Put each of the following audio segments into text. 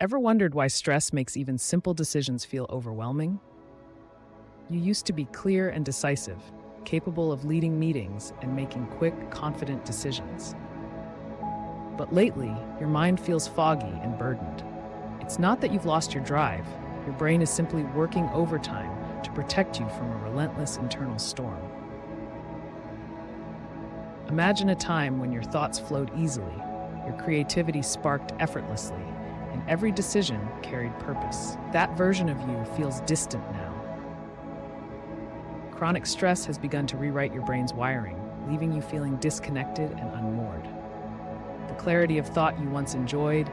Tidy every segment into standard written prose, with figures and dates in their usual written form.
Ever wondered why stress makes even simple decisions feel overwhelming? You used to be clear and decisive, capable of leading meetings and making quick, confident decisions. But lately, your mind feels foggy and burdened. It's not that you've lost your drive, your brain is simply working overtime to protect you from a relentless internal storm. Imagine a time when your thoughts flowed easily, your creativity sparked effortlessly, and every decision carried purpose. That version of you feels distant now. Chronic stress has begun to rewrite your brain's wiring, leaving you feeling disconnected and unmoored. The clarity of thought you once enjoyed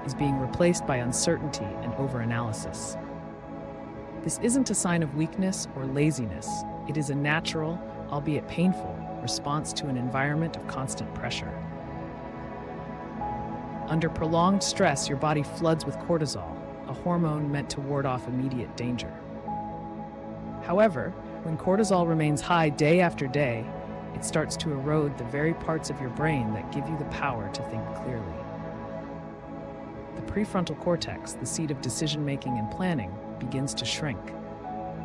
is being replaced by uncertainty and overanalysis. This isn't a sign of weakness or laziness. It is a natural, albeit painful, response to an environment of constant pressure. Under prolonged stress, your body floods with cortisol, a hormone meant to ward off immediate danger. However, when cortisol remains high day after day, it starts to erode the very parts of your brain that give you the power to think clearly. The prefrontal cortex, the seat of decision-making and planning, begins to shrink.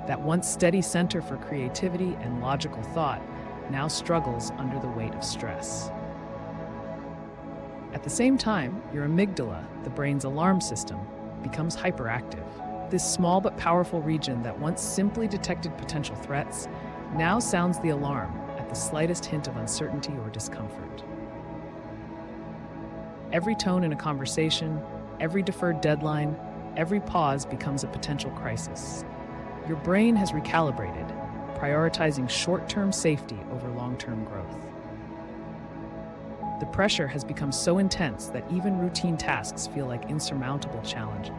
That once steady center for creativity and logical thought now struggles under the weight of stress. At the same time, your amygdala, the brain's alarm system, becomes hyperactive. This small but powerful region that once simply detected potential threats now sounds the alarm at the slightest hint of uncertainty or discomfort. Every tone in a conversation, every deferred deadline, every pause becomes a potential crisis. Your brain has recalibrated, prioritizing short-term safety over long-term growth. The pressure has become so intense that even routine tasks feel like insurmountable challenges.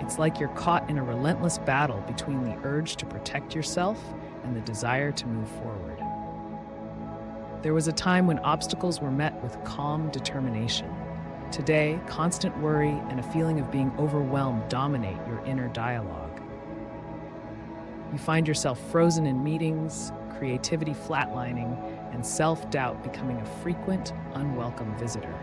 It's like you're caught in a relentless battle between the urge to protect yourself and the desire to move forward. There was a time when obstacles were met with calm determination. Today, constant worry and a feeling of being overwhelmed dominate your inner dialogue. You find yourself frozen in meetings, creativity flatlining, and self-doubt becoming a frequent, unwelcome visitor.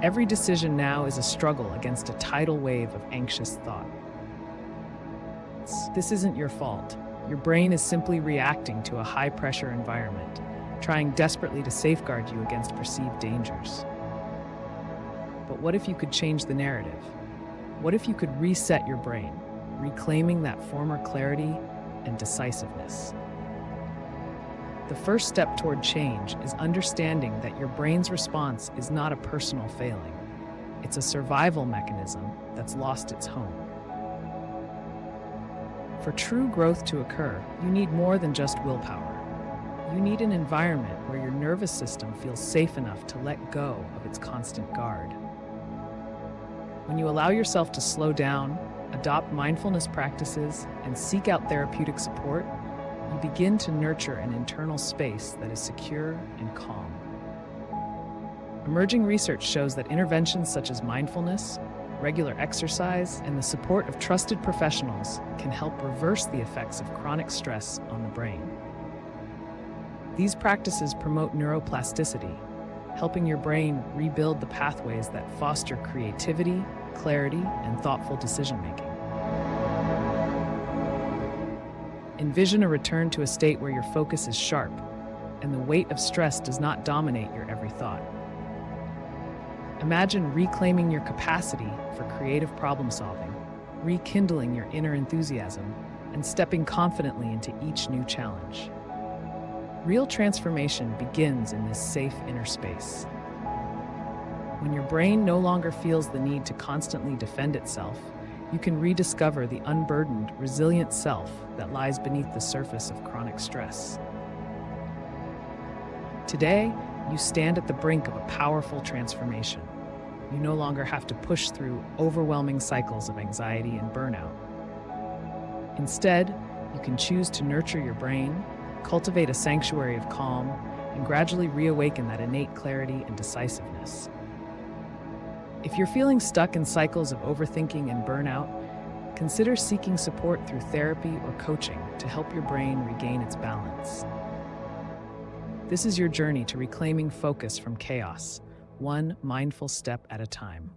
Every decision now is a struggle against a tidal wave of anxious thought. This isn't your fault. Your brain is simply reacting to a high-pressure environment, trying desperately to safeguard you against perceived dangers. But what if you could change the narrative? What if you could reset your brain, reclaiming that former clarity and decisiveness? The first step toward change is understanding that your brain's response is not a personal failing. It's a survival mechanism that's lost its home. For true growth to occur, you need more than just willpower. You need an environment where your nervous system feels safe enough to let go of its constant guard. When you allow yourself to slow down, adopt mindfulness practices, and seek out therapeutic support, you begin to nurture an internal space that is secure and calm. Emerging research shows that interventions such as mindfulness, regular exercise, and the support of trusted professionals can help reverse the effects of chronic stress on the brain. These practices promote neuroplasticity, helping your brain rebuild the pathways that foster creativity, clarity, and thoughtful decision-making. Envision a return to a state where your focus is sharp and the weight of stress does not dominate your every thought. Imagine reclaiming your capacity for creative problem solving, rekindling your inner enthusiasm, and stepping confidently into each new challenge. Real transformation begins in this safe inner space. When your brain no longer feels the need to constantly defend itself, you can rediscover the unburdened, resilient self that lies beneath the surface of chronic stress. Today, you stand at the brink of a powerful transformation. You no longer have to push through overwhelming cycles of anxiety and burnout. Instead, you can choose to nurture your brain, cultivate a sanctuary of calm, and gradually reawaken that innate clarity and decisiveness. If you're feeling stuck in cycles of overthinking and burnout, consider seeking support through therapy or coaching to help your brain regain its balance. This is your journey to reclaiming focus from chaos, one mindful step at a time.